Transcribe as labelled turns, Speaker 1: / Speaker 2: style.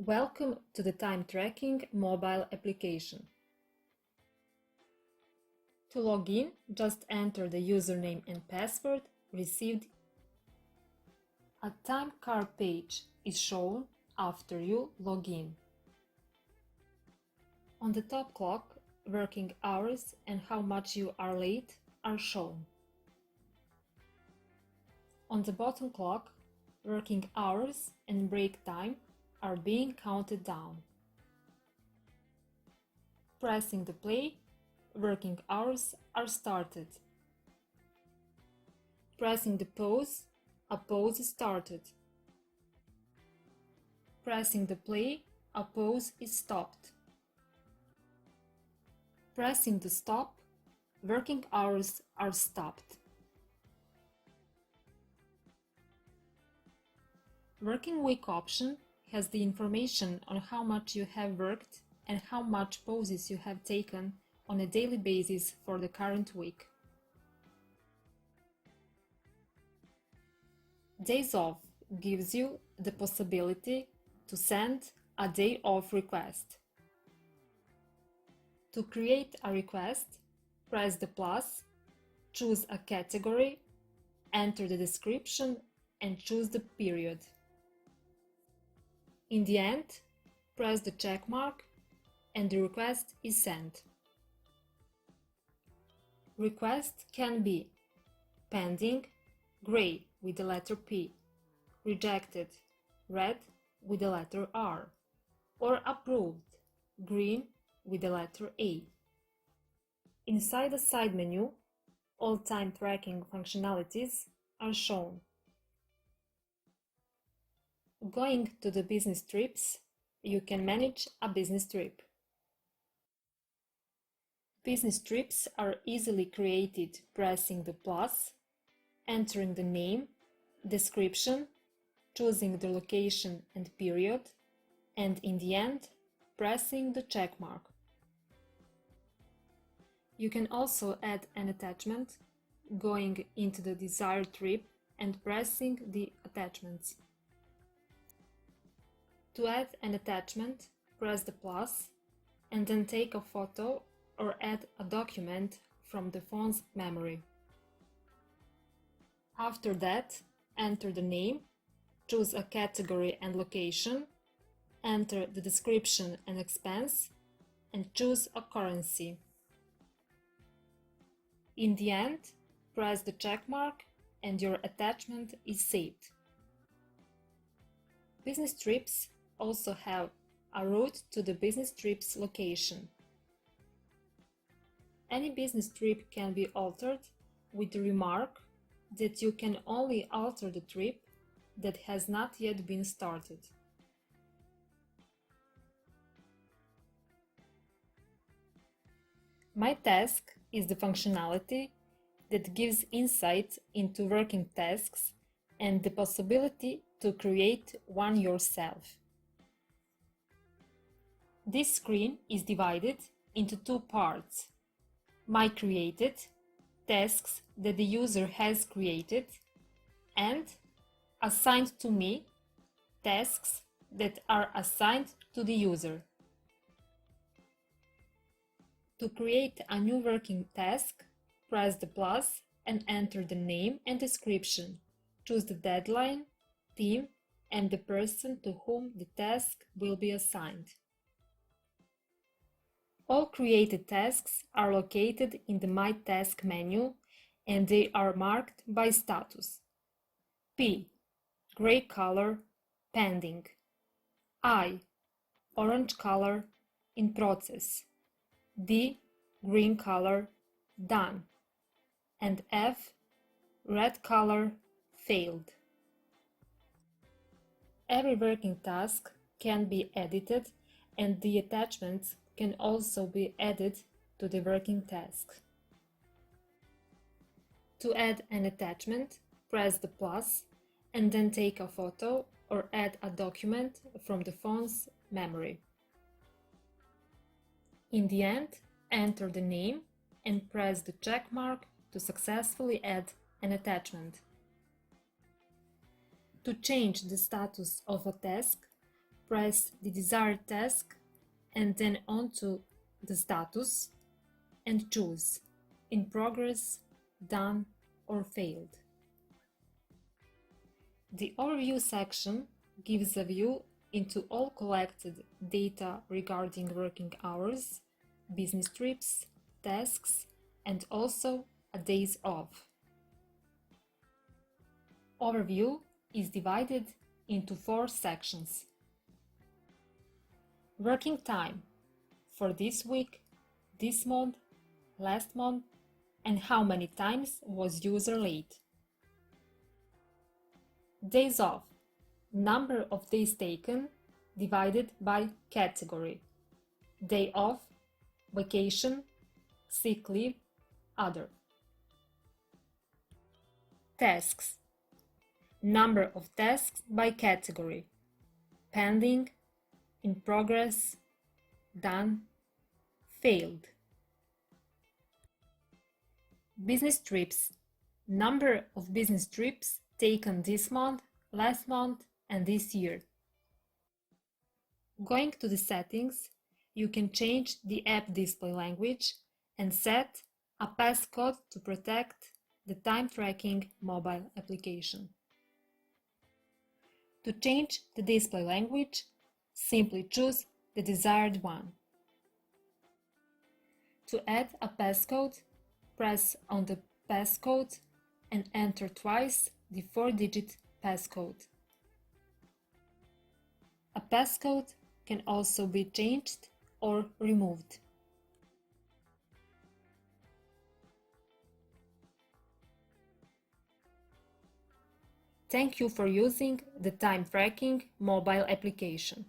Speaker 1: Welcome to the time tracking mobile application. To log in, just enter the username and password received. A time card page is shown after you log in. On the top clock, working hours and how much you are late are shown. On the bottom clock, working hours and break time are being counted down. Pressing the play, working hours are started. Pressing the pause, a pause is started. Pressing the play, a pause is stopped. Pressing the stop, working hours are stopped. Working week option has the information on how much you have worked and how much pauses you have taken on a daily basis for the current week. Days off gives you the possibility to send a day off request. To create a request, press the plus, choose a category, enter the description and choose the period. In the end, press the check mark and the request is sent. Request can be pending, gray with the letter P, rejected, red with the letter R, or approved, green with the letter A. Inside the side menu, all time tracking functionalities are shown. Going to the business trips, you can manage a business trip. Business trips are easily created pressing the plus, entering the name, description, choosing the location and period, and in the end, pressing the check mark. You can also add an attachment, going into the desired trip and pressing the attachments. To add an attachment, press the plus and then take a photo or add a document from the phone's memory. After that, enter the name, choose a category and location, enter the description and expense, and choose a currency. In the end, press the check mark and your attachment is saved. Business trips also have a route to the business trip's location. Any business trip can be altered with the remark that you can only alter the trip that has not yet been started. My Task is the functionality that gives insight into working tasks and the possibility to create one yourself. This screen is divided into two parts: My Created, tasks that the user has created, and Assigned to Me, tasks that are assigned to the user. To create a new working task, press the plus and enter the name and description. Choose the deadline, theme, and the person to whom the task will be assigned. All created tasks are located in the My Task menu and they are marked by status. P, gray color, pending. I, orange color, in process. D, green color, done. And F, red color, failed. Every working task can be edited and the attachments can also be added to the working task. To add an attachment, press the plus and then take a photo or add a document from the phone's memory. In the end, enter the name and press the check mark to successfully add an attachment. To change the status of a task, press the desired task and then onto the status and choose in progress, done, or failed. The Overview section gives a view into all collected data regarding working hours, business trips, tasks, and also a days off. Overview is divided into 4 sections. Working time for this week, this month, last month, and how many times was user late. Days off, number of days taken divided by category. Day off, vacation, sick leave, other. Tasks, number of tasks by category. Pending, in progress, done, failed. Business trips, number of business trips taken this month, last month, and this year. Going to the settings, you can change the app display language and set a passcode to protect the time tracking mobile application. To change the display language, simply choose the desired one. To add a passcode, press on the passcode and enter twice the 4-digit passcode. A passcode can also be changed or removed. Thank you for using the time tracking mobile application.